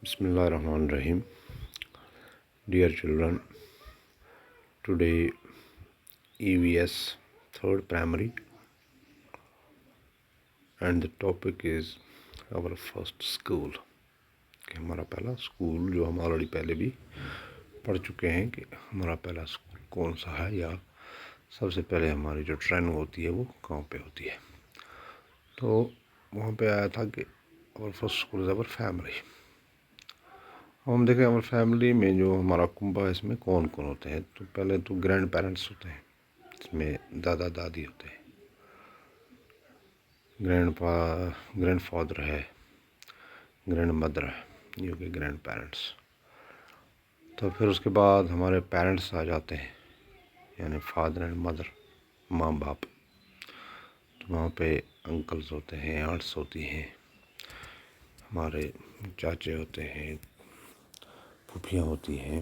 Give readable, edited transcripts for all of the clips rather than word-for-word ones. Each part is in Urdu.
Bismillahirrahmanirrahim. Dear children, today EVS third primary and the topic is our first school کہ ہمارا پہلا اسکول جو ہم آلریڈی پہلے بھی پڑھ چکے ہیں کہ ہمارا پہلا اسکول کون سا ہے یا سب سے پہلے ہماری جو ٹریننگ ہوتی ہے وہ کہاں پہ ہوتی ہے. تو وہاں پہ آیا تھا کہ our first school is our family. ہم دیکھیں ہماری فیملی میں جو ہمارا کنبہ ہے اس میں کون کون ہوتے ہیں. تو پہلے تو گرینڈ پیرنٹس ہوتے ہیں، اس میں دادا دادی ہوتے ہیں، گرینڈ فادر ہے، گرینڈ مدر ہے، یہ کہ گرینڈ پیرنٹس. تو پھر اس کے بعد ہمارے پیرنٹس آ جاتے ہیں، یعنی فادر اینڈ مدر، ماں باپ. تو وہاں پہ انکلز ہوتے ہیں، آنٹس ہوتی ہیں، ہمارے چاچے ہوتے ہیں، پھوپھیاں ہوتی ہیں،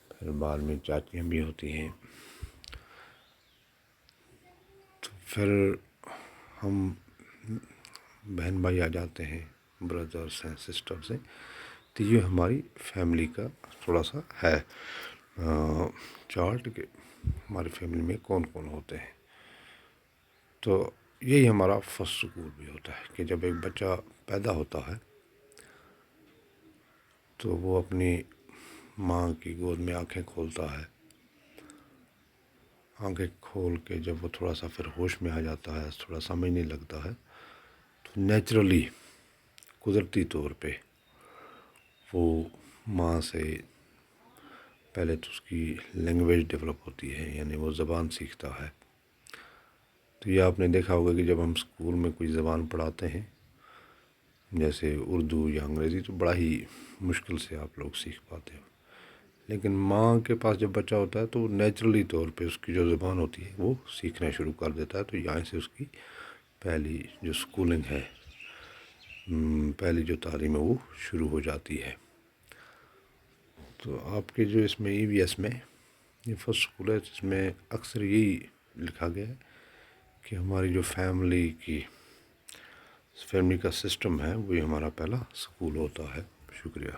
پھر بعد میں چاچیاں بھی ہوتی ہیں. تو پھر ہم بہن بھائی آ جاتے ہیں، بردرس اینڈ سسٹرس ہیں. تو یہ ہماری فیملی کا تھوڑا سا ہے چارٹ کہ ہماری فیملی میں کون کون ہوتے ہیں. تو یہی ہمارا فرسٹ اسکول بھی ہوتا ہے کہ جب ایک بچہ پیدا ہوتا ہے تو وہ اپنی ماں کی گود میں آنکھیں کھولتا ہے. آنکھیں کھول کے جب وہ تھوڑا سا پھر ہوش میں آ جاتا ہے، تھوڑا سمجھنے لگتا ہے، تو نیچرلی قدرتی طور پہ وہ ماں سے پہلے تو اس کی لینگویج ڈیولپ ہوتی ہے، یعنی وہ زبان سیکھتا ہے. تو یہ آپ نے دیکھا ہوگا کہ جب ہم اسکول میں کوئی زبان پڑھاتے ہیں جیسے اردو یا انگریزی تو بڑا ہی مشکل سے آپ لوگ سیکھ پاتے ہو، لیکن ماں کے پاس جب بچہ ہوتا ہے تو نیچرلی طور پہ اس کی جو زبان ہوتی ہے وہ سیکھنا شروع کر دیتا ہے. تو یہاں سے اس کی پہلی جو اسکولنگ ہے، پہلی جو تعلیم ہے وہ شروع ہو جاتی ہے. تو آپ کے جو اس میں ای وی ایس میں یہ فرسٹ اسکول ہے، جس میں اکثر یہی لکھا گیا ہے کہ ہماری جو فیملی کا سسٹم ہے وہی ہمارا پہلا اسکول ہوتا ہے. شکریہ.